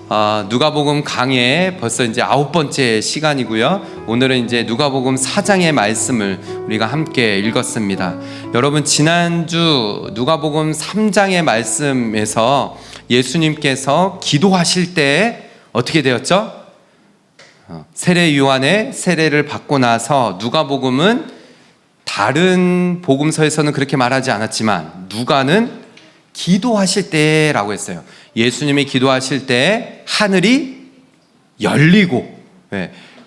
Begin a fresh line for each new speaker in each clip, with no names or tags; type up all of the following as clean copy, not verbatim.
누가복음 강의 벌써 이제 9번째 시간이고요. 오늘은 이제 누가복음 4장의 말씀을 우리가 함께 읽었습니다. 여러분, 지난주 누가복음 3장의 말씀에서 예수님께서 기도하실 때 어떻게 되었죠? 세례 요한의 세례를 받고 나서 누가복음은 다른 복음서에서는 그렇게 말하지 않았지만 누가는 기도하실 때라고 했어요. 예수님이 기도하실 때 하늘이 열리고,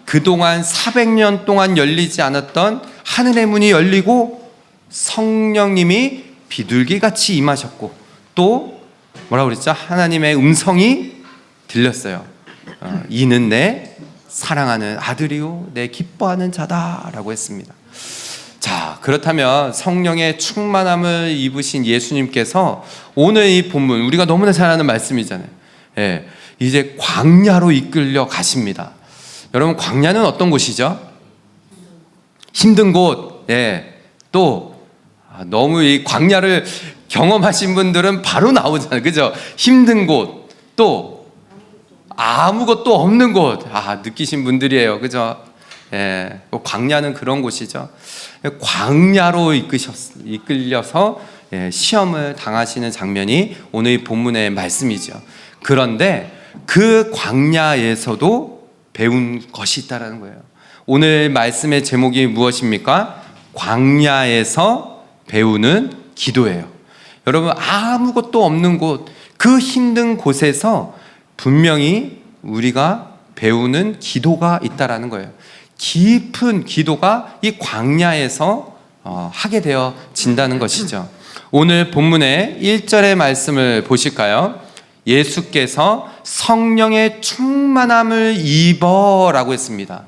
그동안 400년 동안 열리지 않았던 하늘의 문이 열리고 성령님이 비둘기같이 임하셨고, 또 뭐라고 그랬죠? 하나님의 음성이 들렸어요. 이는 내 사랑하는 아들이요 내 기뻐하는 자다라고 했습니다. 자, 그렇다면 성령의 충만함을 입으신 예수님께서 오늘 이 본문, 우리가 너무나 잘 아는 말씀이잖아요. 이제 광야로 이끌려 가십니다. 여러분, 광야는 어떤 곳이죠? 힘든 곳. 또 너무 이 광야를 경험하신 분들은 바로 나오잖아요. 그죠? 힘든 곳, 또 아무것도 없는 곳. 느끼신 분들이에요. 그죠? 광야는 그런 곳이죠. 광야로 이끌려서 시험을 당하시는 장면이 오늘 본문의 말씀이죠. 그런데 그 광야에서도 배운 것이 있다는 거예요. 오늘 말씀의 제목이 무엇입니까? 광야에서 배우는 기도예요. 여러분, 아무것도 없는 곳, 그 힘든 곳에서 분명히 우리가 배우는 기도가 있다는 거예요. 깊은 기도가 이 광야에서 하게 되어진다는 것이죠. 오늘 본문의 1절의 말씀을 보실까요? 예수께서 성령의 충만함을 입어라고 했습니다.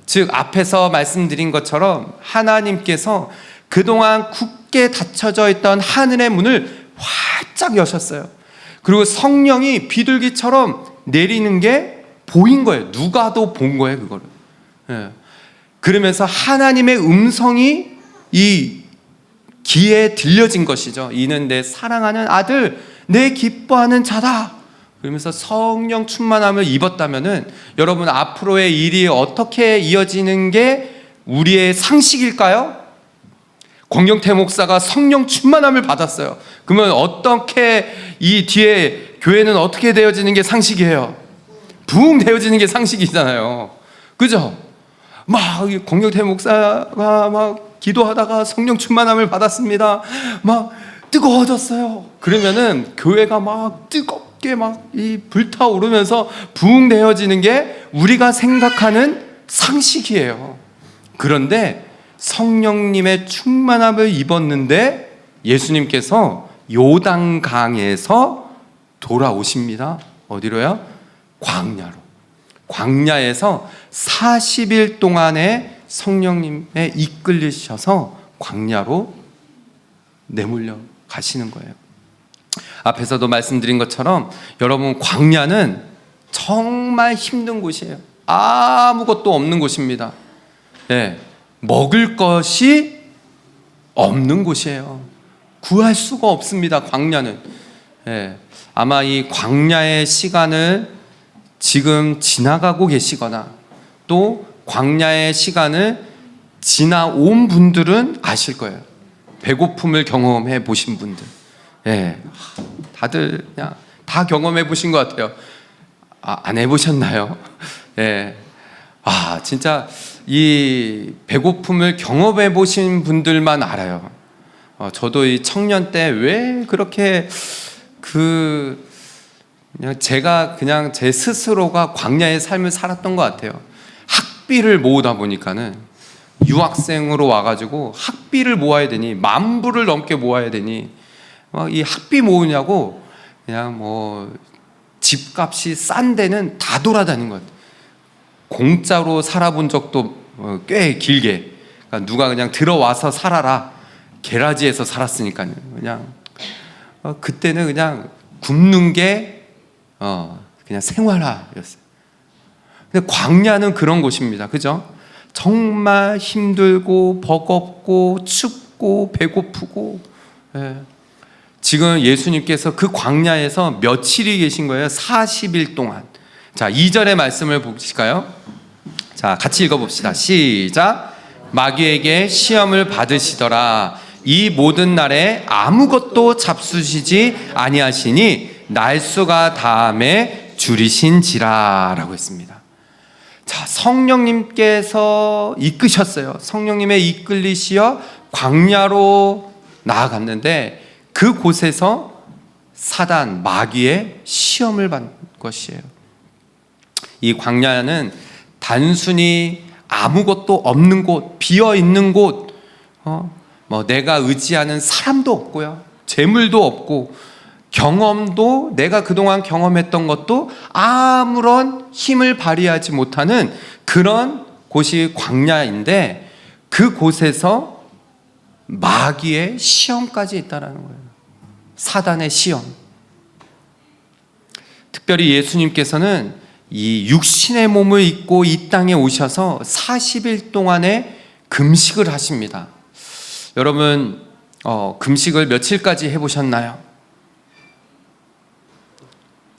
즉, 앞에서 말씀드린 것처럼 하나님께서 그동안 굳게 닫혀져 있던 하늘의 문을 활짝 여셨어요. 그리고 성령이 비둘기처럼 내리는 게 보인 거예요. 누가도 본 거예요, 그거를. 그러면서 하나님의 음성이 이 귀에 들려진 것이죠. 이는 내 사랑하는 아들, 내 기뻐하는 자다. 그러면서 성령 충만함을 입었다면은 여러분, 앞으로의 일이 어떻게 이어지는 게 우리의 상식일까요? 권경태 목사가 성령 충만함을 받았어요. 그러면 어떻게 이 뒤에 교회는 어떻게 되어지는 게 상식이에요? 부흥 되어지는 게 상식이잖아요. 그죠? 막 권경태 목사가 막 기도하다가 성령 충만함을 받았습니다. 막 뜨거워졌어요. 그러면은 교회가 막 뜨겁게 막 이 불타오르면서 부흥되어지는 게 우리가 생각하는 상식이에요. 그런데 성령님의 충만함을 입었는데 예수님께서 요단강에서 돌아오십니다. 어디로요? 광야로. 광야에서 40일 동안의 성령님에 이끌리셔서 광야로 내몰려 가시는 거예요. 앞에서도 말씀드린 것처럼 여러분, 광야는 정말 힘든 곳이에요. 아무것도 없는 곳입니다. 먹을 것이 없는 곳이에요. 구할 수가 없습니다, 광야는. 아마 이 광야의 시간을 지금 지나가고 계시거나 또 광야의 시간을 지나온 분들은 아실 거예요. 배고픔을 경험해 보신 분들. 다들 그냥 다 경험해 보신 것 같아요. 안 해보셨나요? 진짜 이 배고픔을 경험해 보신 분들만 알아요. 저도 이 청년 때 왜 그렇게 그냥 제가 그냥 제 스스로가 광야의 삶을 살았던 것 같아요. 학비를 모으다 보니까는 유학생으로 와가지고 학비를 모아야 되니, 10,000불을 넘게 모아야 되니 막 이 학비 모으냐고 그냥 뭐 집값이 싼 데는 다 돌아다닌 것 같아요. 공짜로 살아본 적도 꽤 길게. 그러니까 누가 그냥 들어와서 살아라, 게라지에서 살았으니까요. 그냥 그때는 그냥 굶는 게 그냥 생활화였어요. 근데 광야는 그런 곳입니다. 그죠? 정말 힘들고 버겁고 춥고 배고프고 지금 예수님께서 그 광야에서 며칠이 계신 거예요? 40일 동안. 자, 2절의 말씀을 보실까요? 자, 같이 읽어봅시다. 시작. 마귀에게 시험을 받으시더라. 이 모든 날에 아무것도 잡수시지 아니하시니 날수가 다함에 줄이신지라 라고 했습니다. 자, 성령님께서 이끄셨어요. 성령님의 이끌리시어 광야로 나아갔는데 그곳에서 사단, 마귀의 시험을 받는 것이에요. 이 광야는 단순히 아무것도 없는 곳, 비어 있는 곳, 내가 의지하는 사람도 없고요, 재물도 없고, 경험도 내가 그동안 경험했던 것도 아무런 힘을 발휘하지 못하는 그런 곳이 광야인데 그곳에서 마귀의 시험까지 있다라는 거예요. 사단의 시험. 특별히 예수님께서는 이 육신의 몸을 입고 이 땅에 오셔서 40일 동안의 금식을 하십니다. 여러분, 금식을 며칠까지 해보셨나요?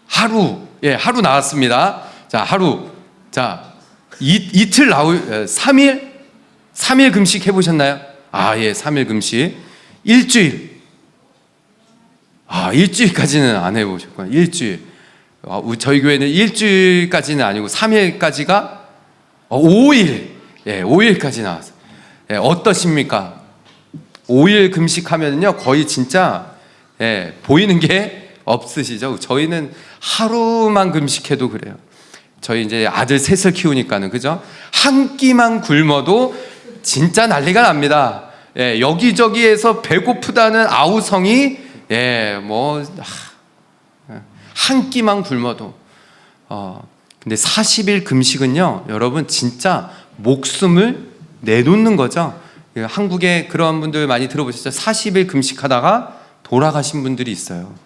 하루 나왔습니다. 자, 하루. 자, 이틀 3일 금식 해보셨나요? 3일 금식. 일주일. 일주일까지는 안 해보셨구나. 일주일. 저희 교회는 일주일까지는 아니고 3일까지가 5일. 5일까지 나왔어요. 어떠십니까? 5일 금식하면요 거의 진짜 보이는 게 없으시죠? 저희는 하루만 금식해도 그래요. 저희 이제 아들 셋을 키우니까는, 그죠? 한 끼만 굶어도 진짜 난리가 납니다. 여기저기에서 배고프다는 아우성이 한 끼만 굶어도. 근데 40일 금식은요, 여러분 진짜 목숨을 내놓는 거죠. 한국에 그런 분들 많이 들어보셨죠? 40일 금식하다가 돌아가신 분들이 있어요.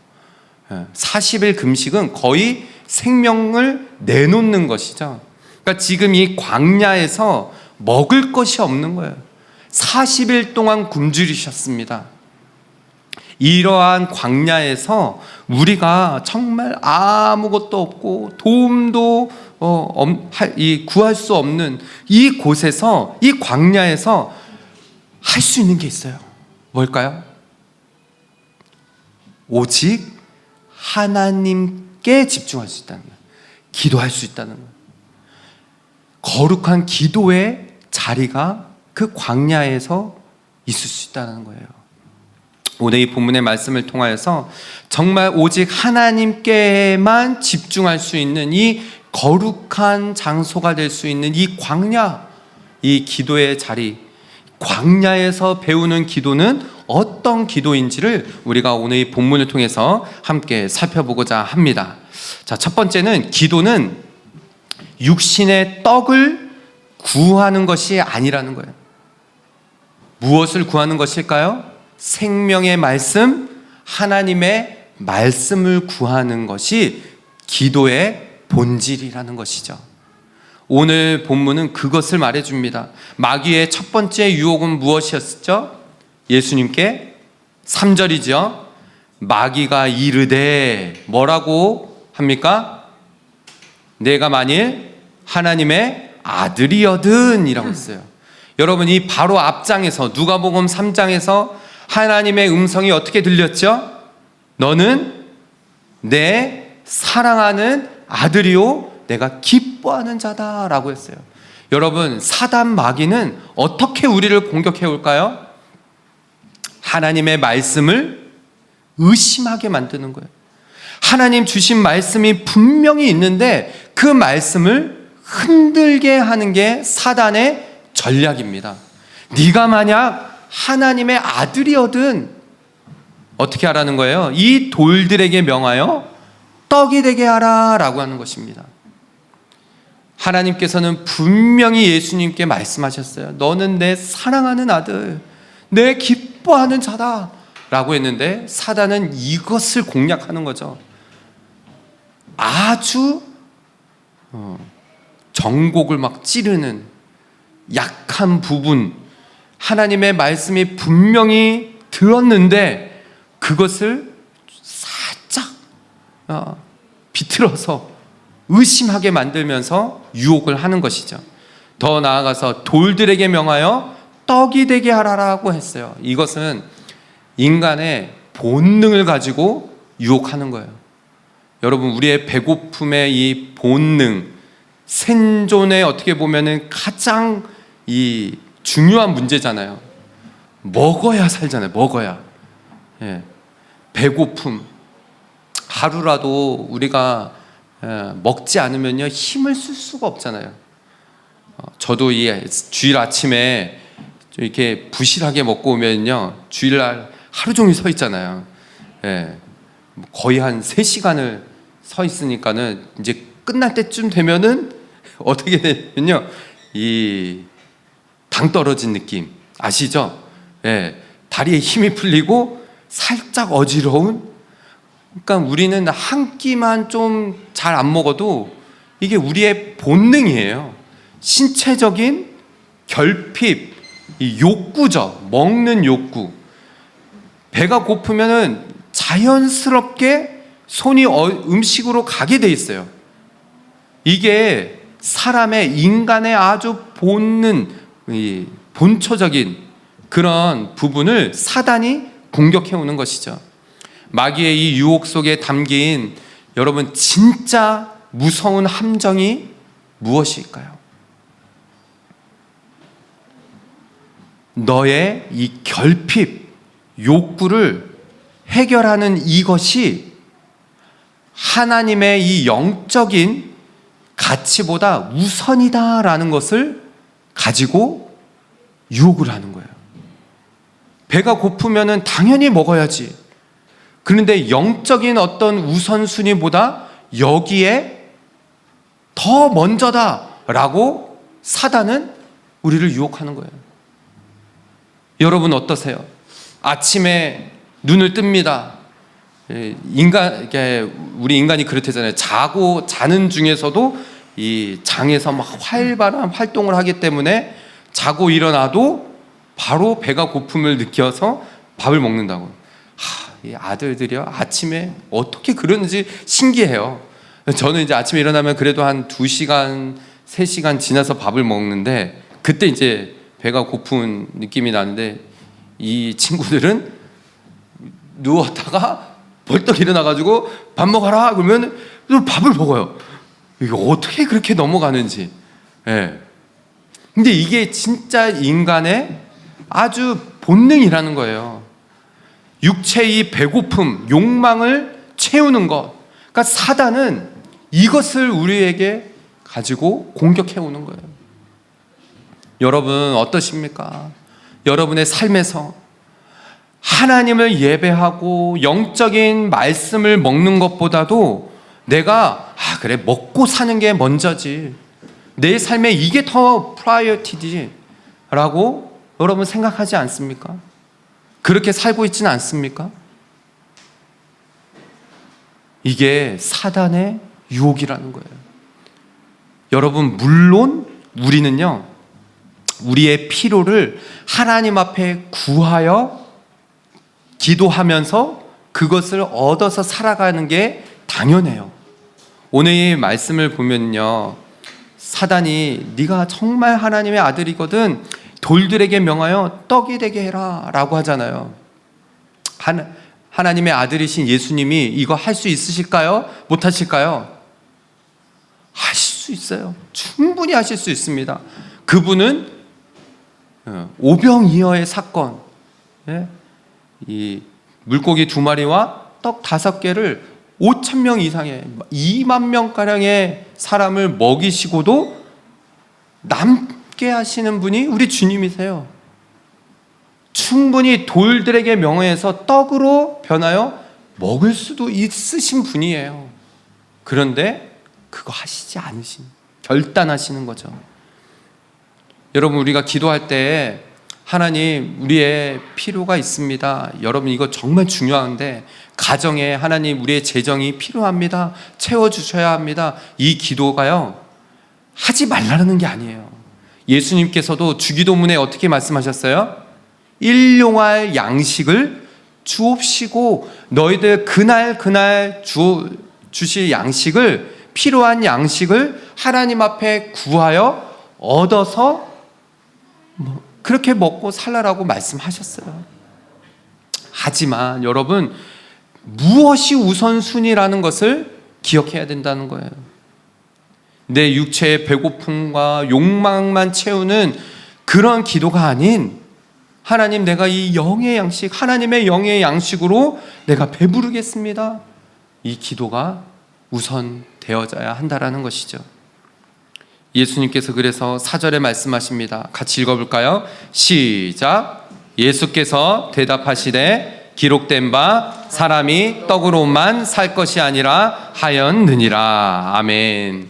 40일 금식은 거의 생명을 내놓는 것이죠. 그러니까 지금 이 광야에서 먹을 것이 없는 거예요. 40일 동안 굶주리셨습니다. 이러한 광야에서 우리가 정말 아무것도 없고 도움도 구할 수 없는 이 곳에서, 이 광야에서 할 수 있는 게 있어요. 뭘까요? 오직 하나님께 집중할 수 있다는 거예요. 기도할 수 있다는 거예요. 거룩한 기도의 자리가 그 광야에서 있을 수 있다는 거예요. 오늘 이 본문의 말씀을 통하여서 정말 오직 하나님께만 집중할 수 있는 이 거룩한 장소가 될 수 있는 이 광야, 이 기도의 자리, 광야에서 배우는 기도는 어떤 기도인지를 우리가 오늘 이 본문을 통해서 함께 살펴보고자 합니다. 자, 첫 번째는 기도는 육신의 떡을 구하는 것이 아니라는 거예요. 무엇을 구하는 것일까요? 생명의 말씀, 하나님의 말씀을 구하는 것이 기도의 본질이라는 것이죠. 오늘 본문은 그것을 말해줍니다. 마귀의 첫 번째 유혹은 무엇이었죠? 예수님께 3절이죠. 마귀가 이르되, 뭐라고 합니까? 내가 만일 하나님의 아들이여든 이라고 했어요. 여러분, 이 바로 앞장에서, 누가복음 3장에서 하나님의 음성이 어떻게 들렸죠? 너는 내 사랑하는 아들이요 내가 기뻐하는 자다라고 했어요. 여러분, 사단 마귀는 어떻게 우리를 공격해 올까요? 하나님의 말씀을 의심하게 만드는 거예요. 하나님 주신 말씀이 분명히 있는데 그 말씀을 흔들게 하는 게 사단의 전략입니다. 네가 만약 하나님의 아들이거든 어떻게 하라는 거예요? 이 돌들에게 명하여 떡이 되게 하라 라고 하는 것입니다. 하나님께서는 분명히 예수님께 말씀하셨어요. 너는 내 사랑하는 아들, 내 기뻐하는 자다 라고 했는데 사단은 이것을 공략하는 거죠. 아주 정곡을 막 찌르는 약한 부분, 하나님의 말씀이 분명히 들었는데 그것을 살짝 비틀어서 의심하게 만들면서 유혹을 하는 것이죠. 더 나아가서 돌들에게 명하여 떡이 되게 하라라고 했어요. 이것은 인간의 본능을 가지고 유혹하는 거예요. 여러분, 우리의 배고픔의 이 본능, 생존에 어떻게 보면은 가장 이 중요한 문제잖아요. 먹어야 살잖아요. 먹어야. 예. 배고픔. 하루라도 우리가 먹지 않으면요 힘을 쓸 수가 없잖아요. 저도 이 주일 아침에 이렇게 부실하게 먹고 오면요 주일날 하루 종일 서 있잖아요. 예. 거의 한 3시간을 서 있으니까는 이제 끝날 때쯤 되면은 어떻게 되냐면요 이 당 떨어진 느낌 아시죠? 예. 다리에 힘이 풀리고 살짝 어지러운. 그러니까 우리는 한 끼만 좀 잘 안 먹어도 이게 우리의 본능이에요. 신체적인 결핍, 이 욕구죠. 먹는 욕구. 배가 고프면은 자연스럽게 손이 음식으로 가게 돼 있어요. 이게 사람의 인간의 아주 본능, 이 본초적인 그런 부분을 사단이 공격해 오는 것이죠. 마귀의 이 유혹 속에 담긴 여러분 진짜 무서운 함정이 무엇일까요? 너의 이 결핍, 욕구를 해결하는 이것이 하나님의 이 영적인 가치보다 우선이다라는 것을 가지고 유혹을 하는 거예요. 배가 고프면은 당연히 먹어야지. 그런데 영적인 어떤 우선순위보다 여기에 더 먼저다라고 사단은 우리를 유혹하는 거예요. 여러분 어떠세요? 아침에 눈을 뜹니다. 우리 인간이 그렇대잖아요. 자는 중에서도 이 장에서 막 활발한 활동을 하기 때문에 자고 일어나도 바로 배가 고픔을 느껴서 밥을 먹는다고. 이 아들들이요 아침에 어떻게 그러는지 신기해요. 저는 이제 아침에 일어나면 그래도 한 2시간, 3시간 지나서 밥을 먹는데 그때 이제 배가 고픈 느낌이 나는데 이 친구들은 누웠다가 벌떡 일어나가지고 밥 먹어라 그러면 또 밥을 먹어요. 이게 어떻게 그렇게 넘어가는지. 예. 근데 이게 진짜 인간의 아주 본능이라는 거예요. 육체의 배고픔, 욕망을 채우는 것. 그러니까 사단은 이것을 우리에게 가지고 공격해 오는 거예요. 여러분 어떠십니까? 여러분의 삶에서 하나님을 예배하고 영적인 말씀을 먹는 것보다도 내가 그래 먹고 사는 게 먼저지, 내 삶에 이게 더 프라이어티지 라고 여러분 생각하지 않습니까? 그렇게 살고 있지는 않습니까? 이게 사단의 유혹이라는 거예요. 여러분 물론 우리는요 우리의 필요를 하나님 앞에 구하여 기도하면서 그것을 얻어서 살아가는 게 당연해요. 오늘 이 말씀을 보면요 사단이 네가 정말 하나님의 아들이거든 돌들에게 명하여 떡이 되게 해라 라고 하잖아요. 하나님의 아들이신 예수님이 이거 할 수 있으실까요? 못하실까요? 하실 수 있어요. 충분히 하실 수 있습니다. 그분은 오병이어의 사건, 이 물고기 2마리와 떡 5개를 5,000명 이상의 2만 명가량의 사람을 먹이시고도 남게 하시는 분이 우리 주님이세요. 충분히 돌들에게 명하여서 떡으로 변하여 먹을 수도 있으신 분이에요. 그런데 그거 하시지 않으신, 결단하시는 거죠. 여러분 우리가 기도할 때 하나님 우리의 필요가 있습니다. 여러분 이거 정말 중요한데 가정에 하나님 우리의 재정이 필요합니다. 채워주셔야 합니다. 이 기도가요 하지 말라는 게 아니에요. 예수님께서도 주기도문에 어떻게 말씀하셨어요? 일용할 양식을 주옵시고 너희들 그날 주실 양식을, 필요한 양식을 하나님 앞에 구하여 얻어서 그렇게 먹고 살라라고 말씀하셨어요. 하지만 여러분, 무엇이 우선순위라는 것을 기억해야 된다는 거예요. 내 육체의 배고픔과 욕망만 채우는 그런 기도가 아닌, 하나님, 내가 이 영의 양식, 하나님의 영의 양식으로 내가 배부르겠습니다, 이 기도가 우선 되어져야 한다라는 것이죠. 예수님께서 그래서 4절에 말씀하십니다. 같이 읽어볼까요? 시작. 예수께서 대답하시되 기록된 바 사람이 떡으로만 살 것이 아니라 하였느니라. 아멘.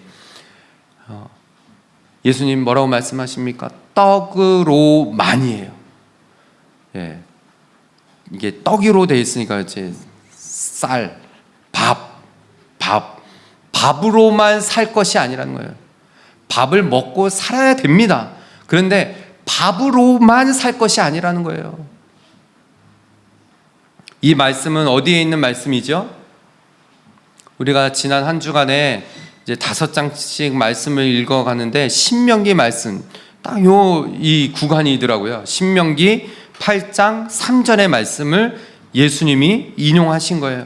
예수님 뭐라고 말씀하십니까? 떡으로만이에요. 예. 이게 떡으로 되어 있으니까 이제 쌀, 밥으로만 살 것이 아니라는 거예요. 밥을 먹고 살아야 됩니다. 그런데 밥으로만 살 것이 아니라는 거예요. 이 말씀은 어디에 있는 말씀이죠? 우리가 지난 한 주간에 이제 5장씩 말씀을 읽어가는데 신명기 말씀, 딱 이 구간이더라고요. 신명기 8장 3절의 말씀을 예수님이 인용하신 거예요.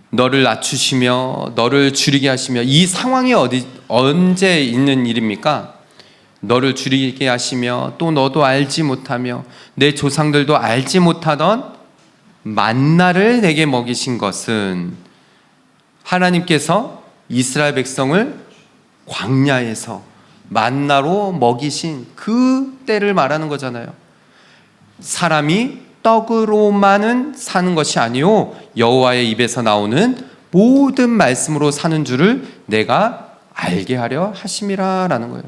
너를 낮추시며 너를 줄이게 하시며, 이 상황이 언제 있는 일입니까? 너를 줄이게 하시며 또 너도 알지 못하며 내 조상들도 알지 못하던 만나를 내게 먹이신 것은, 하나님께서 이스라엘 백성을 광야에서 만나로 먹이신 그 때를 말하는 거잖아요. 사람이 떡으로만은 사는 것이 아니요 여호와의 입에서 나오는 모든 말씀으로 사는 줄을 내가 알게 하려 하심이라 라는 거예요.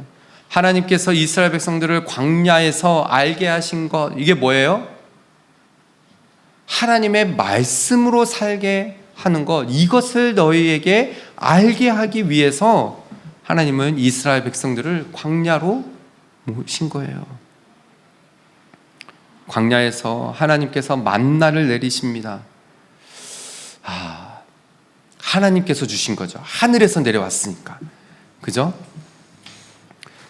하나님께서 이스라엘 백성들을 광야에서 알게 하신 것, 이게 뭐예요? 하나님의 말씀으로 살게 하는 것, 이것을 너희에게 알게 하기 위해서 하나님은 이스라엘 백성들을 광야로 모신 거예요. 광야에서 하나님께서 만나를 내리십니다. 하나님께서 주신 거죠. 하늘에서 내려왔으니까. 그죠?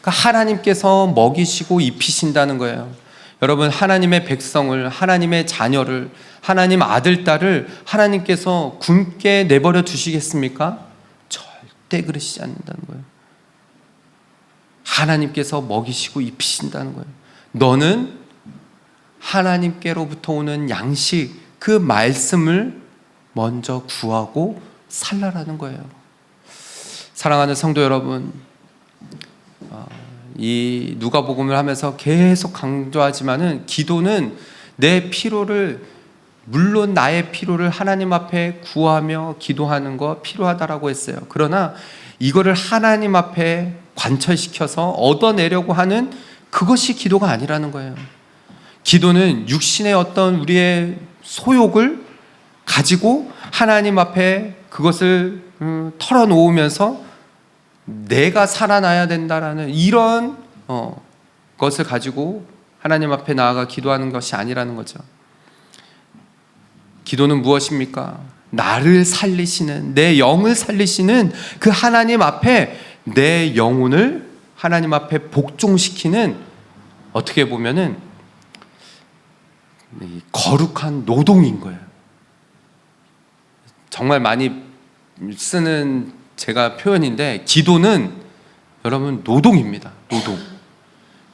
그러니까 하나님께서 먹이시고 입히신다는 거예요. 여러분, 하나님의 백성을, 하나님의 자녀를, 하나님 아들, 딸을 하나님께서 굶게 내버려 두시겠습니까? 절대 그러시지 않는다는 거예요. 하나님께서 먹이시고 입히신다는 거예요. 너는 하나님께로부터 오는 양식, 그 말씀을 먼저 구하고 살라라는 거예요. 사랑하는 성도 여러분, 이 누가복음을 하면서 계속 강조하지만은, 기도는 내 필요를, 물론 나의 필요를 하나님 앞에 구하며 기도하는 거 필요하다라고 했어요. 그러나 이거를 하나님 앞에 관철시켜서 얻어내려고 하는 그것이 기도가 아니라는 거예요. 기도는 육신의 어떤 우리의 소욕을 가지고 하나님 앞에 그것을 털어놓으면서 내가 살아나야 된다라는 이런 것을 가지고 하나님 앞에 나아가 기도하는 것이 아니라는 거죠. 기도는 무엇입니까? 나를 살리시는, 내 영을 살리시는 그 하나님 앞에 내 영혼을 하나님 앞에 복종시키는, 어떻게 보면은 거룩한 노동인 거예요. 정말 많이 쓰는 제가 표현인데, 기도는 여러분 노동입니다. 노동.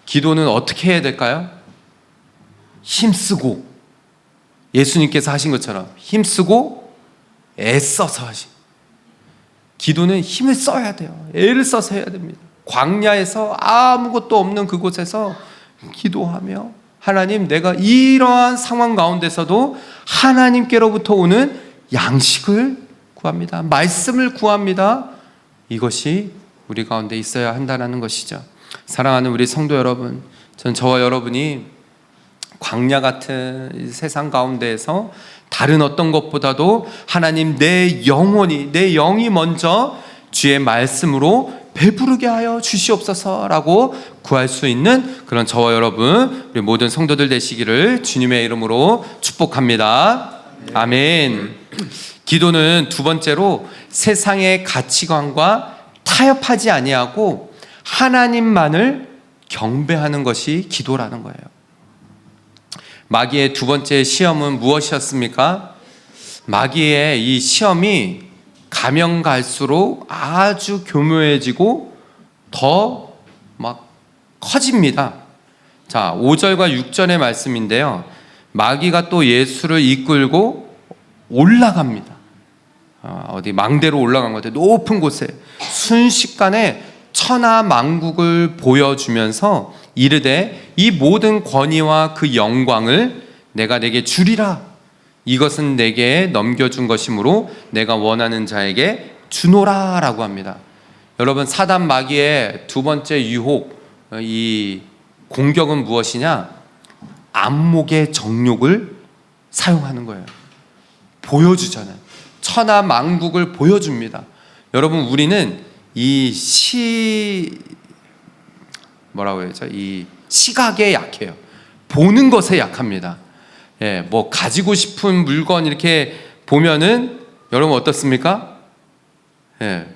기도는 어떻게 해야 될까요? 힘쓰고, 예수님께서 하신 것처럼 힘쓰고 애써서 하신. 기도는 힘을 써야 돼요. 애를 써서 해야 됩니다. 광야에서 아무것도 없는 그곳에서 기도하며, 하나님, 내가 이러한 상황 가운데서도 하나님께로부터 오는 양식을 구합니다. 말씀을 구합니다. 이것이 우리 가운데 있어야 한다는 것이죠. 사랑하는 우리 성도 여러분, 전 저와 여러분이 광야 같은 세상 가운데에서 다른 어떤 것보다도 하나님, 내 영혼이, 내 영이 먼저 주의 말씀으로 배부르게 하여 주시옵소서라고 구할 수 있는 그런 저와 여러분, 우리 모든 성도들 되시기를 주님의 이름으로 축복합니다. 아멘. 기도는 두 번째로 세상의 가치관과 타협하지 아니하고 하나님만을 경배하는 것이 기도라는 거예요. 마귀의 두 번째 시험은 무엇이었습니까? 마귀의 이 시험이 가면 갈수록 아주 교묘해지고 더 막 커집니다. 자, 5절과 6절의 말씀인데요. 마귀가 또 예수를 이끌고 올라갑니다. 어디 망대로 올라간 것 같아요. 높은 곳에 순식간에 천하 만국을 보여주면서 이르되 이 모든 권위와 그 영광을 내가 내게 주리라. 이것은 내게 넘겨준 것이므로 내가 원하는 자에게 주노라 라고 합니다. 여러분, 사단 마귀의 두 번째 유혹, 이 공격은 무엇이냐? 안목의 정욕을 사용하는 거예요. 보여주잖아요. 천하 만국을 보여줍니다. 여러분, 우리는 이 뭐라고 해야죠? 이 시각에 약해요. 보는 것에 약합니다. 예, 뭐 가지고 싶은 물건 이렇게 보면은 여러분 어떻습니까? 예,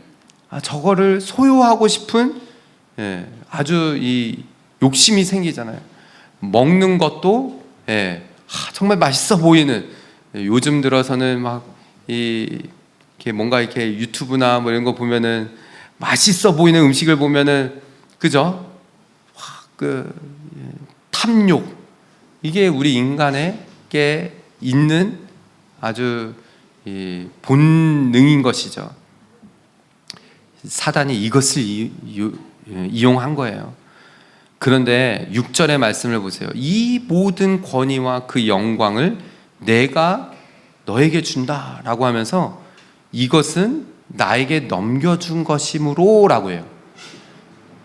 저거를 소유하고 싶은 아주 이 욕심이 생기잖아요. 먹는 것도 정말 맛있어 보이는, 요즘 들어서는 막 이렇게 뭔가 이렇게 유튜브나 뭐 이런 거 보면은 맛있어 보이는 음식을 보면은 그죠? 그 탐욕, 이게 우리 인간에게 있는 아주 본능인 것이죠. 사단이 이것을 이용한 거예요. 그런데 6절의 말씀을 보세요. 이 모든 권위와 그 영광을 내가 너에게 준다라고 하면서 이것은 나에게 넘겨준 것이므로 라고 해요.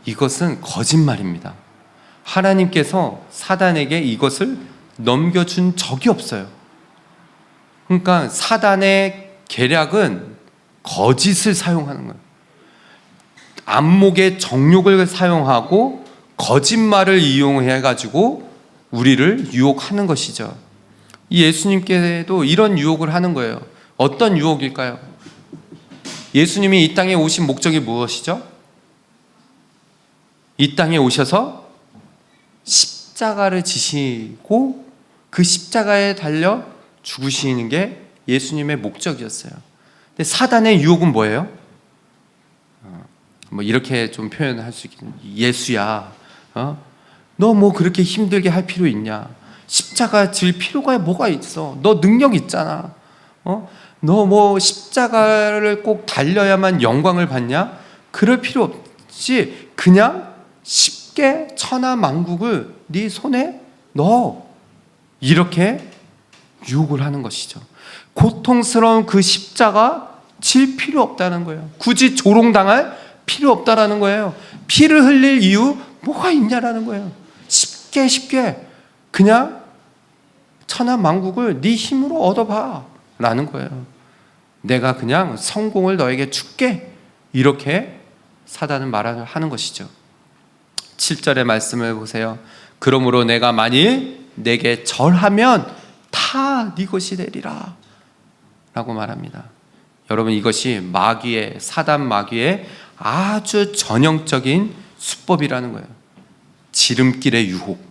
이것은 거짓말입니다. 하나님께서 사단에게 이것을 넘겨준 적이 없어요. 그러니까 사단의 계략은 거짓을 사용하는 거예요. 안목의 정욕을 사용하고 거짓말을 이용해가지고 우리를 유혹하는 것이죠. 예수님께도 이런 유혹을 하는 거예요. 어떤 유혹일까요? 예수님이 이 땅에 오신 목적이 무엇이죠? 이 땅에 오셔서 십자가를 지시고 그 십자가에 달려 죽으시는 게 예수님의 목적이었어요. 근데 사단의 유혹은 뭐예요? 뭐 이렇게 좀 표현할 수 있겠네요. 예수야, 너 뭐 그렇게 힘들게 할 필요 있냐? 십자가 질 필요가 뭐가 있어? 너 능력 있잖아. 너 뭐 십자가를 꼭 달려야만 영광을 받냐? 그럴 필요 없지. 그냥 쉽게 천하 만국을 네 손에 넣어. 이렇게 유혹을 하는 것이죠. 고통스러운 그 십자가 질 필요 없다는 거예요. 굳이 조롱당할 필요 없다라는 거예요. 피를 흘릴 이유 뭐가 있냐라는 거예요. 쉽게 그냥 천하 만국을 네 힘으로 얻어봐 라는 거예요. 내가 그냥 성공을 너에게 줄게, 이렇게 사단은 말하는 것이죠. 7절의 말씀을 보세요. 그러므로 내가 만일 내게 절하면 다 네 것이 되리라 라고 말합니다. 여러분, 이것이 마귀의, 사단 마귀의 아주 전형적인 수법이라는 거예요. 지름길의 유혹,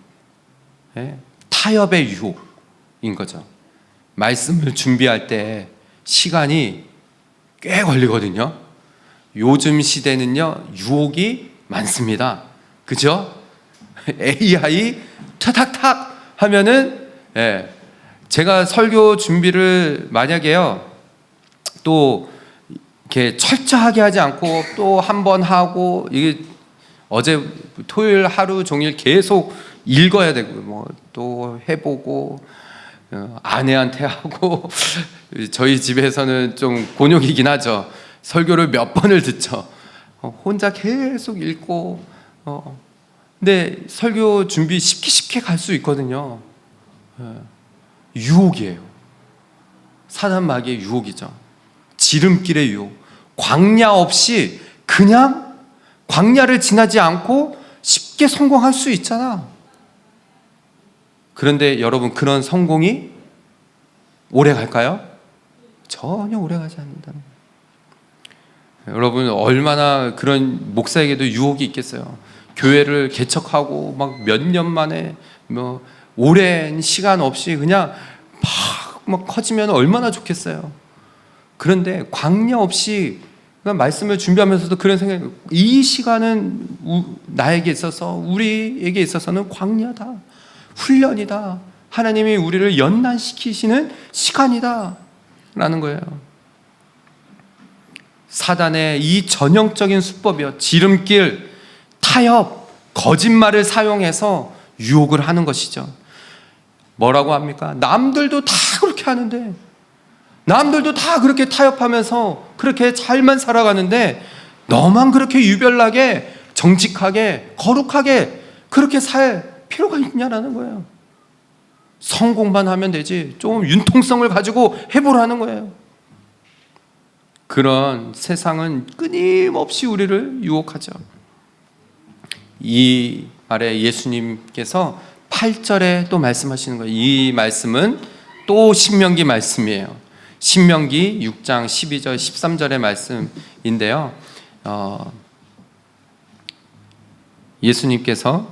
타협의 유혹인 거죠. 말씀을 준비할 때 시간이 꽤 걸리거든요. 요즘 시대는요, 유혹이 많습니다. 그죠? AI 탁탁탁 하면은, 제가 설교 준비를 만약에요, 또 이렇게 철저하게 하지 않고 또 한 번 하고, 이게 어제 토요일 하루 종일 계속 읽어야 되고, 뭐 또 해보고, 아내한테 하고, 저희 집에서는 좀 곤욕이긴 하죠. 설교를 몇 번을 듣죠. 혼자 계속 읽고, 근데 설교 준비 쉽게 갈 수 있거든요. 유혹이에요. 사단 마귀의 유혹이죠. 지름길의 유혹. 광야 없이 그냥 광야를 지나지 않고 쉽게 성공할 수 있잖아. 그런데 여러분, 그런 성공이 오래 갈까요? 전혀 오래 가지 않는다는 거예요. 여러분, 얼마나 그런 목사에게도 유혹이 있겠어요. 교회를 개척하고 막 몇 년 만에 뭐 오랜 시간 없이 그냥 막 커지면 얼마나 좋겠어요. 그런데 광야 없이 그냥 말씀을 준비하면서도 그런 생각이, 이 시간은 나에게 있어서, 우리에게 있어서는 광야다, 훈련이다, 하나님이 우리를 연단시키시는 시간이다 라는 거예요. 사단의 이 전형적인 수법이요, 지름길, 타협, 거짓말을 사용해서 유혹을 하는 것이죠. 뭐라고 합니까? 남들도 다 그렇게 하는데, 남들도 다 그렇게 타협하면서 그렇게 잘만 살아가는데 너만 그렇게 유별나게, 정직하게, 거룩하게 그렇게 살 필요가 있냐라는 거예요. 성공만 하면 되지, 좀 융통성을 가지고 해보라는 거예요. 그런 세상은 끊임없이 우리를 유혹하죠. 이 말에 예수님께서 8절에 또 말씀하시는 거예요. 이 말씀은 또 신명기 말씀이에요. 신명기 6장 12절 13절의 말씀인데요. 예수님께서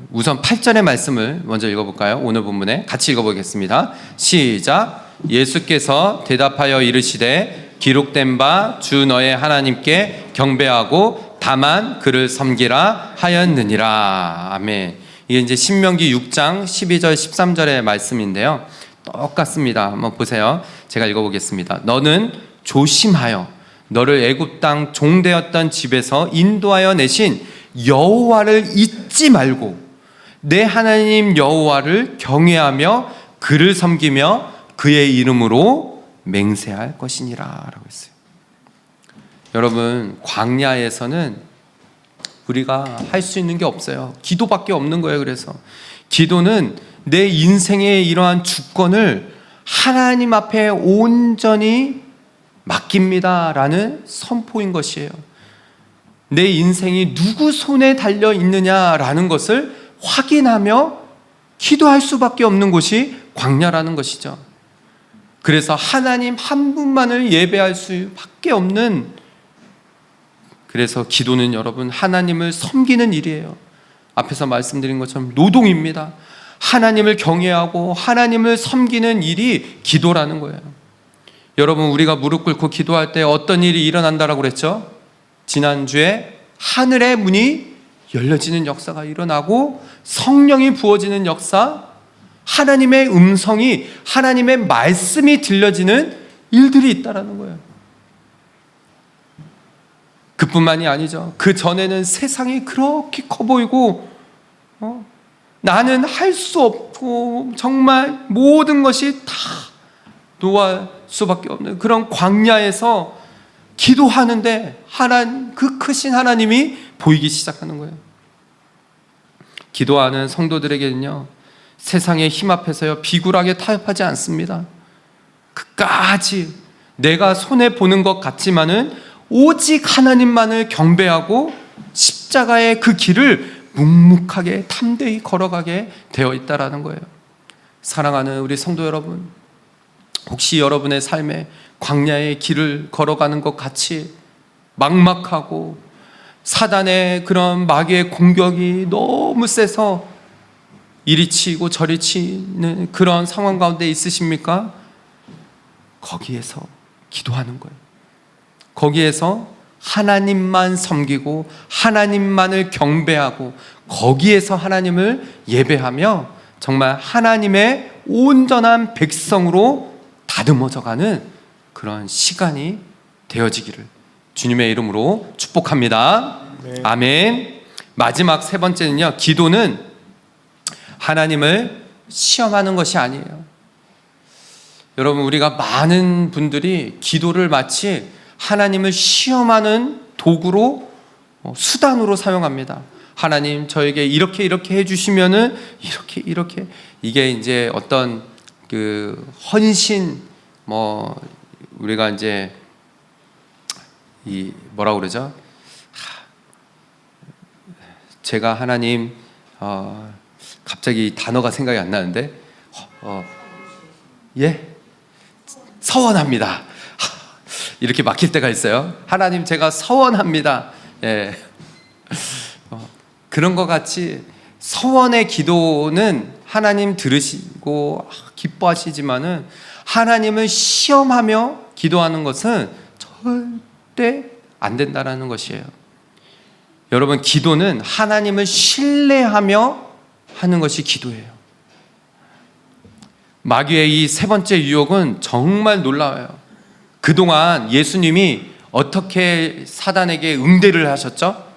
우선 8절의 말씀을 먼저 읽어볼까요? 오늘 본문에 같이 읽어보겠습니다. 시작. 예수께서 대답하여 이르시되 기록된 바 주 너의 하나님께 경배하고 다만 그를 섬기라 하였느니라. 아멘. 이게 이제 신명기 6장 12절 13절의 말씀인데요. 똑같습니다. 한번 보세요. 제가 읽어보겠습니다. 너는 조심하여 너를 애굽 땅 종되었던 집에서 인도하여 내신 여호와를 잊지 말고 내 하나님 여호와를 경외하며 그를 섬기며 그의 이름으로 맹세할 것이니라 라고 했어요. 여러분, 광야에서는 우리가 할 수 있는 게 없어요. 기도밖에 없는 거예요. 그래서 기도는 내 인생의 이러한 주권을 하나님 앞에 온전히 맡깁니다라는 선포인 것이에요. 내 인생이 누구 손에 달려 있느냐라는 것을 확인하며 기도할 수밖에 없는 곳이 광야라는 것이죠. 그래서 하나님 한 분만을 예배할 수밖에 없는, 그래서 기도는 여러분 하나님을 섬기는 일이에요. 앞에서 말씀드린 것처럼 노동입니다. 하나님을 경외하고 하나님을 섬기는 일이 기도라는 거예요. 여러분, 우리가 무릎 꿇고 기도할 때 어떤 일이 일어난다라고 그랬죠? 지난주에 하늘의 문이 열려지는 역사가 일어나고 성령이 부어지는 역사, 하나님의 음성이, 하나님의 말씀이 들려지는 일들이 있다라는 거예요. 그뿐만이 아니죠. 그 전에는 세상이 그렇게 커 보이고 나는 할 수 없고 정말 모든 것이 다 노할 수밖에 없는 그런 광야에서 기도하는데 그 크신 하나님이 보이기 시작하는 거예요. 기도하는 성도들에게는요, 세상의 힘 앞에서요 비굴하게 타협하지 않습니다. 끝까지 내가 손해 보는 것 같지만은 오직 하나님만을 경배하고 십자가의 그 길을 묵묵하게 담대히 걸어가게 되어 있다라는 거예요. 사랑하는 우리 성도 여러분, 혹시 여러분의 삶에 광야의 길을 걸어가는 것 같이 막막하고 사단의 그런 마귀의 공격이 너무 세서 이리 치고 저리 치는 그런 상황 가운데 있으십니까? 거기에서 기도하는 거예요. 거기에서 하나님만 섬기고 하나님만을 경배하고 거기에서 하나님을 예배하며 정말 하나님의 온전한 백성으로 다듬어져가는 그런 시간이 되어지기를 주님의 이름으로 축복합니다. 네. 아멘. 마지막 세 번째는요, 기도는 하나님을 시험하는 것이 아니에요. 여러분, 우리가 많은 분들이 기도를 마치 하나님을 시험하는 도구로, 수단으로 사용합니다. 하나님 저에게 이렇게 해주시면은 이렇게 이게 이제 어떤 그 헌신, 우리가 이제 이 뭐라고 그러죠? 제가 하나님 갑자기 단어가 생각이 안 나는데 예? 서원합니다. 이렇게 막힐 때가 있어요. 하나님 제가 서원합니다. 예. 그런 것 같이 서원의 기도는 하나님 들으시고 기뻐하시지만은 하나님을 시험하며 기도하는 것은 절대 안 된다라는 것이에요. 여러분, 기도는 하나님을 신뢰하며 하는 것이 기도예요. 마귀의 이 세 번째 유혹은 정말 놀라워요. 그동안 예수님이 어떻게 사단에게 응대를 하셨죠?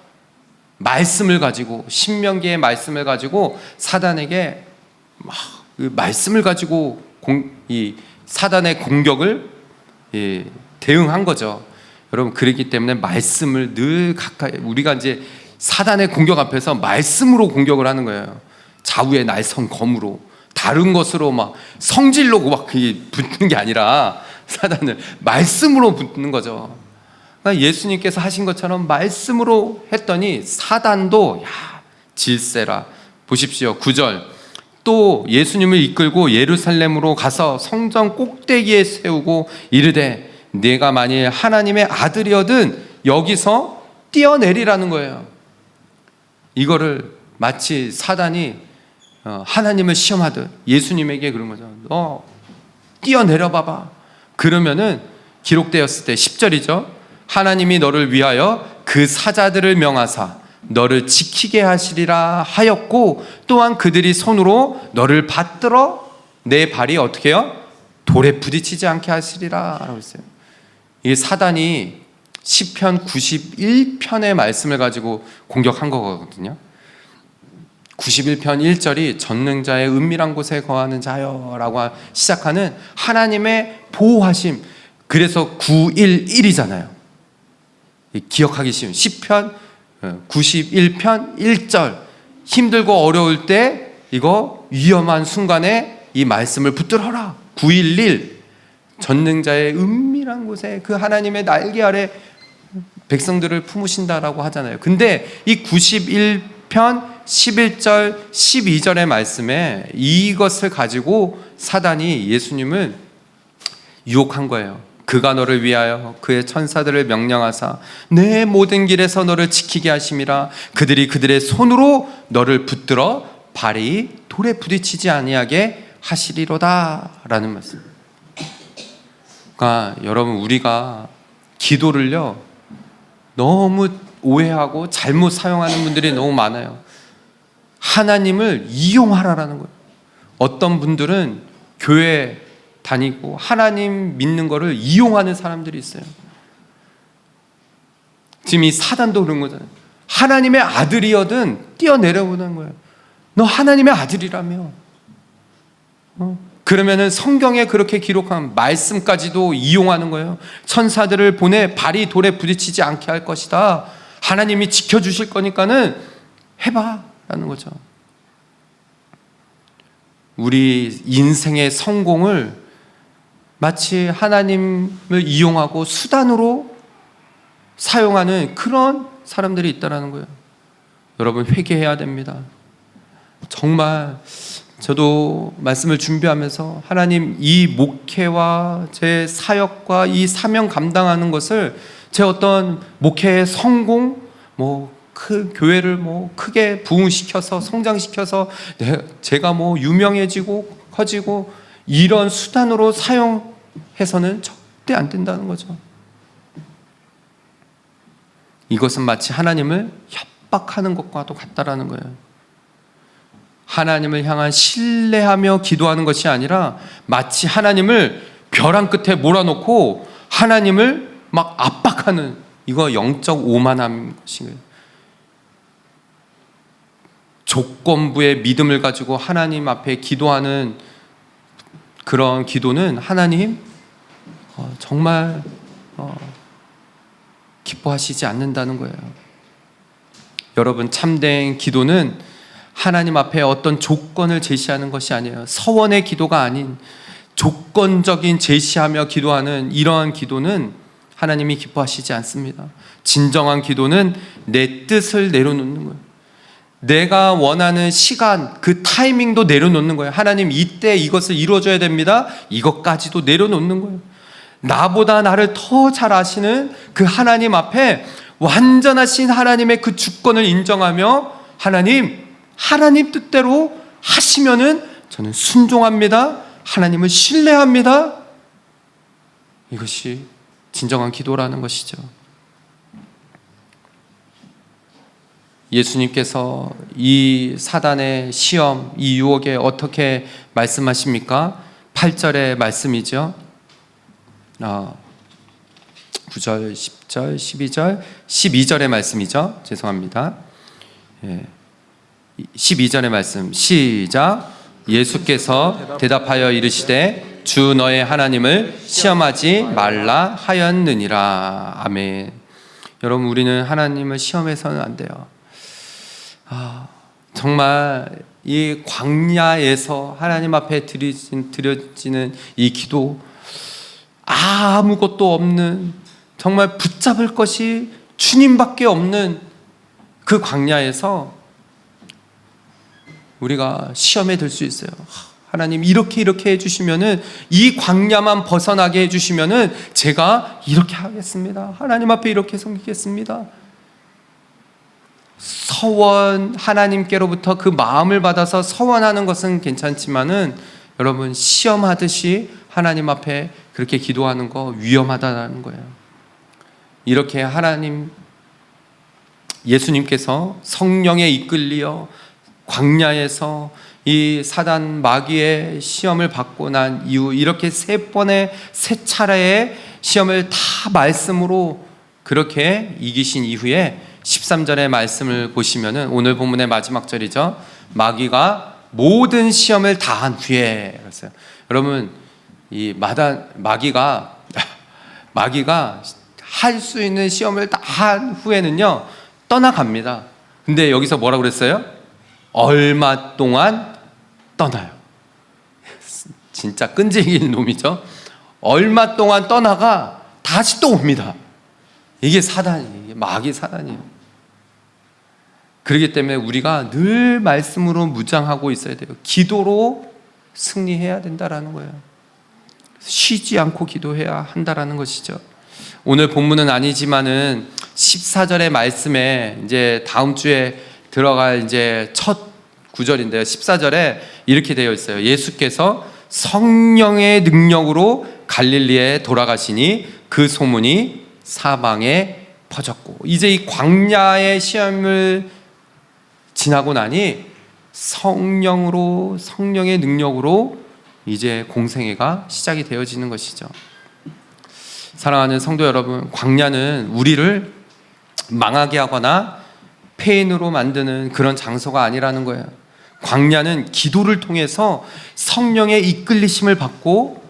말씀을 가지고, 신명기의 말씀을 가지고 사단에게 그 말씀을 가지고 이 사단의 공격을 대응한 거죠. 여러분, 그렇기 때문에 말씀을 늘 가까이, 우리가 이제 사단의 공격 앞에서 말씀으로 공격을 하는 거예요. 좌우의 날선 검으로, 다른 것으로 막 성질로 막 붙는 게 아니라 사단을 말씀으로 붙는 거죠. 그러니까 예수님께서 하신 것처럼 말씀으로 했더니 사단도 질세라. 보십시오. 9절. 또 예수님을 이끌고 예루살렘으로 가서 성전 꼭대기에 세우고 이르되 내가 만일 하나님의 아들이거든 여기서 뛰어내리라는 거예요. 이거를 마치 사단이 하나님을 시험하듯 예수님에게 그런 거죠. 너 뛰어내려 봐봐. 그러면은 기록되었을 때 10절이죠. 하나님이 너를 위하여 그 사자들을 명하사 너를 지키게 하시리라 하였고 또한 그들이 손으로 너를 받들어 내 발이 어떻게 해요? 돌에 부딪히지 않게 하시리라 라고 했어요. 이게 사단이 시편 91편의 말씀을 가지고 공격한 거거든요. 91편 1절이 전능자의 은밀한 곳에 거하는 자여 라고 시작하는 하나님의 보호하심. 그래서 911이잖아요. 기억하기 쉬운 시편 91편 1절. 힘들고 어려울 때 이거 위험한 순간에 이 말씀을 붙들어라. 911 전능자의 은밀한 곳에 그 하나님의 날개 아래 백성들을 품으신다라고 하잖아요. 근데 이 91편 11절 12절의 말씀에 이것을 가지고 사단이 예수님을 유혹한 거예요. 그가 너를 위하여 그의 천사들을 명령하사 내 모든 길에서 너를 지키게 하심이라. 그들이 그들의 손으로 너를 붙들어 발이 돌에 부딪히지 아니하게 하시리로다 라는 말씀. 그러니까 여러분, 우리가 기도를요 너무 오해하고 잘못 사용하는 분들이 너무 많아요. 하나님을 이용하라라는 거예요. 어떤 분들은 교회 다니고 하나님 믿는 거를 이용하는 사람들이 있어요. 지금 이 사단도 그런 거잖아요. 하나님의 아들이거든 뛰어내려보는 거예요. 너 하나님의 아들이라며. 그러면은 성경에 그렇게 기록한 말씀까지도 이용하는 거예요. 천사들을 보내 발이 돌에 부딪히지 않게 할 것이다. 하나님이 지켜주실 거니까는 해봐 라는 거죠. 우리 인생의 성공을 마치 하나님을 이용하고 수단으로 사용하는 그런 사람들이 있다는 거예요. 여러분, 회개해야 됩니다. 정말 저도 말씀을 준비하면서 하나님, 이 목회와 제 사역과 이 사명 감당하는 것을 제 어떤 목회의 성공, 그 교회를 크게 부흥시켜서 성장시켜서 제가 유명해지고 커지고 이런 수단으로 사용해서는 절대 안 된다는 거죠. 이것은 마치 하나님을 협박하는 것과도 같다라는 거예요. 하나님을 향한 신뢰하며 기도하는 것이 아니라 마치 하나님을 벼랑 끝에 몰아놓고 하나님을 막 압박하는, 이거 영적 오만함인 것이에요. 조건부의 믿음을 가지고 하나님 앞에 기도하는 그런 기도는 하나님 정말 기뻐하시지 않는다는 거예요. 여러분, 참된 기도는 하나님 앞에 어떤 조건을 제시하는 것이 아니에요. 서원의 기도가 아닌 조건적인 제시하며 기도하는 이러한 기도는 하나님이 기뻐하시지 않습니다. 진정한 기도는 내 뜻을 내려놓는 거예요. 내가 원하는 시간, 그 타이밍도 내려놓는 거예요. 하나님, 이때 이것을 이루어줘야 됩니다. 이것까지도 내려놓는 거예요. 나보다 나를 더 잘 아시는 그 하나님 앞에 완전하신 하나님의 그 주권을 인정하며, 하나님 뜻대로 하시면은 저는 순종합니다. 하나님을 신뢰합니다. 이것이 진정한 기도라는 것이죠. 예수님께서 이 사단의 시험, 이 유혹에 어떻게 말씀하십니까? 8절의 말씀이죠. 9절, 10절, 12절, 12절의 말씀이죠. 죄송합니다. 12절의 말씀 시작. 예수께서 대답하여 이르시되 주 너의 하나님을 시험하지 말라 하였느니라. 아멘. 여러분, 우리는 하나님을 시험해서는 안 돼요. 정말 이 광야에서 하나님 앞에 드려지는 이 기도, 아무것도 없는, 정말 붙잡을 것이 주님밖에 없는 그 광야에서 우리가 시험에 들 수 있어요. 하나님, 이렇게 해주시면은, 이 광야만 벗어나게 해주시면은 제가 이렇게 하겠습니다. 하나님 앞에 이렇게 섬기겠습니다. 서원, 하나님께로부터 그 마음을 받아서 서원하는 것은 괜찮지만은, 여러분, 시험하듯이 하나님 앞에 그렇게 기도하는 거 위험하다는 거예요. 이렇게 예수님께서 성령에 이끌리어 광야에서 이 사단 마귀의 시험을 받고 난 이후, 이렇게 세 차례의 시험을 다 말씀으로 그렇게 이기신 이후에 13절의 말씀을 보시면은, 오늘 본문의 마지막 절이죠. 마귀가 모든 시험을 다 한 후에 그랬어요. 여러분, 이 마귀가 할 수 있는 시험을 다 한 후에는요, 떠나갑니다. 근데 여기서 뭐라고 그랬어요? 얼마 동안 떠나요. 진짜 끈질긴 놈이죠. 얼마 동안 떠나가 다시 또 옵니다. 이게 마귀 사단이에요. 그렇기 때문에 우리가 늘 말씀으로 무장하고 있어야 돼요. 기도로 승리해야 된다라는 거예요. 쉬지 않고 기도해야 한다라는 것이죠. 오늘 본문은 아니지만은 14절의 말씀에 이제 다음 주에 들어갈 이제 첫 구절인데요. 14절에 이렇게 되어 있어요. 예수께서 성령의 능력으로 갈릴리에 돌아가시니 그 소문이 사방에 퍼졌고, 이제 이 광야의 시험을 지나고 나니 성령의 능력으로 이제 공생애가 시작이 되어지는 것이죠. 사랑하는 성도 여러분, 광야는 우리를 망하게 하거나 폐인으로 만드는 그런 장소가 아니라는 거예요. 광야는 기도를 통해서 성령의 이끌리심을 받고,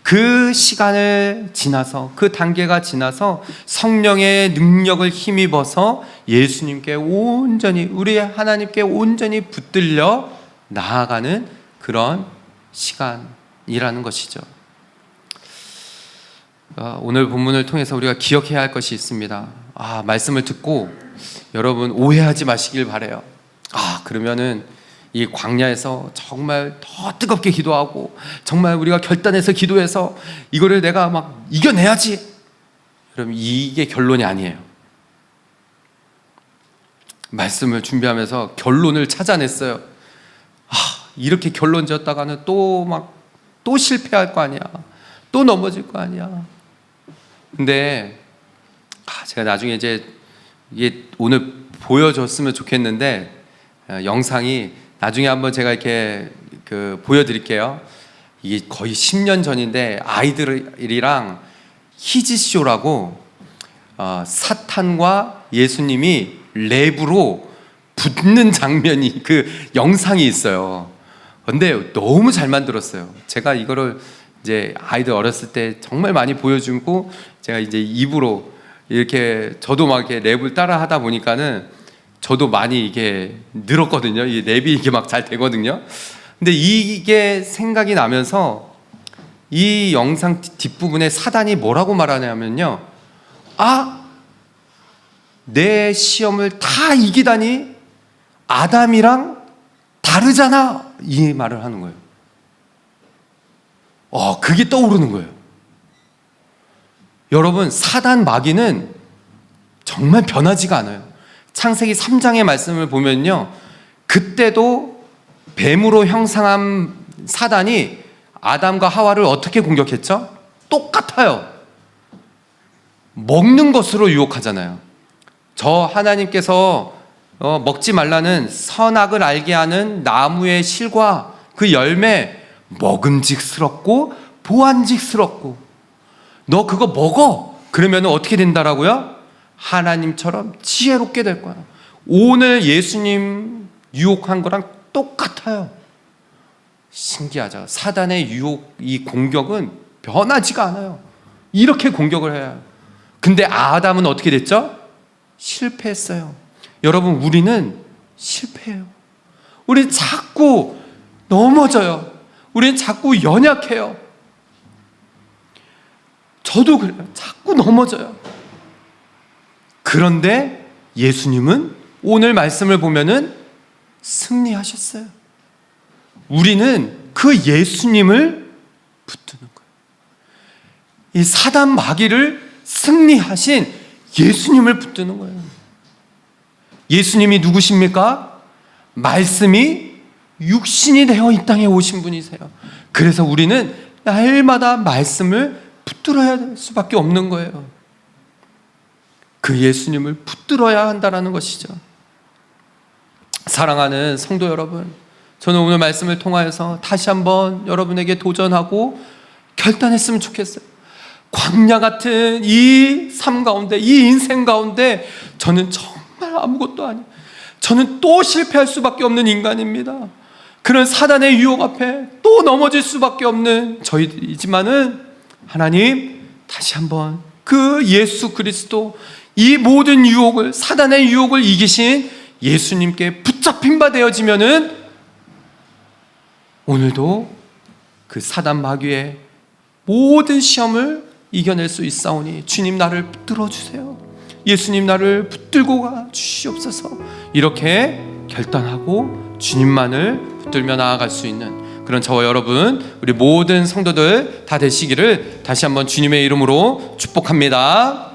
그 시간을 지나서, 그 단계가 지나서 성령의 능력을 힘입어서 예수님께 온전히, 우리 하나님께 온전히 붙들려 나아가는 그런 시간이라는 것이죠. 오늘 본문을 통해서 우리가 기억해야 할 것이 있습니다. 말씀을 듣고 여러분 오해하지 마시길 바라요. 그러면은 이 광야에서 정말 더 뜨겁게 기도하고, 정말 우리가 결단해서 기도해서 이거를 내가 막 이겨내야지, 여러분, 이게 결론이 아니에요. 말씀을 준비하면서 결론을 찾아냈어요. 이렇게 결론 지었다가는 또 실패할 거 아니야, 또 넘어질 거 아니야. 근데 제가 나중에 이제 이게 오늘 보여줬으면 좋겠는데, 영상이 나중에 한번 제가 이렇게 보여드릴게요. 이게 거의 10년 전인데, 아이들이랑 히지쇼라고 사탄과 예수님이 랩으로 붙는 장면이, 그 영상이 있어요. 근데 너무 잘 만들었어요. 제가 이거를 이제 아이들 어렸을 때 정말 많이 보여주고, 제가 이제 입으로 이렇게 저도 막 이렇게 랩을 따라 하다 보니까는 저도 많이 이게 늘었거든요. 이 랩이 이게 막 잘 되거든요. 근데 이게 생각이 나면서 이 영상 뒷부분에 사단이 뭐라고 말하냐면요, 내 시험을 다 이기다니 아담이랑 다르잖아, 이 말을 하는 거예요. 그게 떠오르는 거예요. 여러분, 사단 마귀는 정말 변하지가 않아요. 창세기 3장의 말씀을 보면요, 그때도 뱀으로 형상한 사단이 아담과 하와를 어떻게 공격했죠? 똑같아요. 먹는 것으로 유혹하잖아요. 저 하나님께서 먹지 말라는 선악을 알게 하는 나무의 실과 그 열매 먹음직스럽고 보안직스럽고, 너 그거 먹어. 그러면 어떻게 된다라고요? 하나님처럼 지혜롭게 될 거야. 오늘 예수님 유혹한 거랑 똑같아요. 신기하죠. 사단의 유혹, 이 공격은 변하지가 않아요. 이렇게 공격을 해요. 근데 아담은 어떻게 됐죠? 실패했어요. 여러분, 우리는 실패해요. 우리 자꾸 넘어져요. 우리는 자꾸 연약해요. 저도 그래요. 자꾸 넘어져요. 그런데 예수님은 오늘 말씀을 보면은 승리하셨어요. 우리는 그 예수님을 붙드는 거예요. 이 사단 마귀를 승리하신 예수님을 붙드는 거예요. 예수님이 누구십니까? 말씀이 육신이 되어 이 땅에 오신 분이세요. 그래서 우리는 날마다 말씀을 붙들어야 될 수밖에 없는 거예요. 그 예수님을 붙들어야 한다는 것이죠. 사랑하는 성도 여러분, 저는 오늘 말씀을 통하여서 다시 한번 여러분에게 도전하고 결단했으면 좋겠어요. 광야 같은 이 삶 가운데, 이 인생 가운데 저는 정말 아무것도 아니에요. 저는 또 실패할 수밖에 없는 인간입니다. 그런 사단의 유혹 앞에 또 넘어질 수밖에 없는 저희이지만은, 하나님 다시 한번 그 예수 그리스도, 이 모든 유혹을, 사단의 유혹을 이기신 예수님께 붙잡힌 바 되어지면은 오늘도 그 사단 마귀의 모든 시험을 이겨낼 수 있사오니 주님 나를 붙들어 주세요. 예수님 나를 붙들고 가 주시옵소서. 이렇게 결단하고 주님만을 붙들며 나아갈 수 있는 그런 저와 여러분, 우리 모든 성도들 다 되시기를 다시 한번 주님의 이름으로 축복합니다.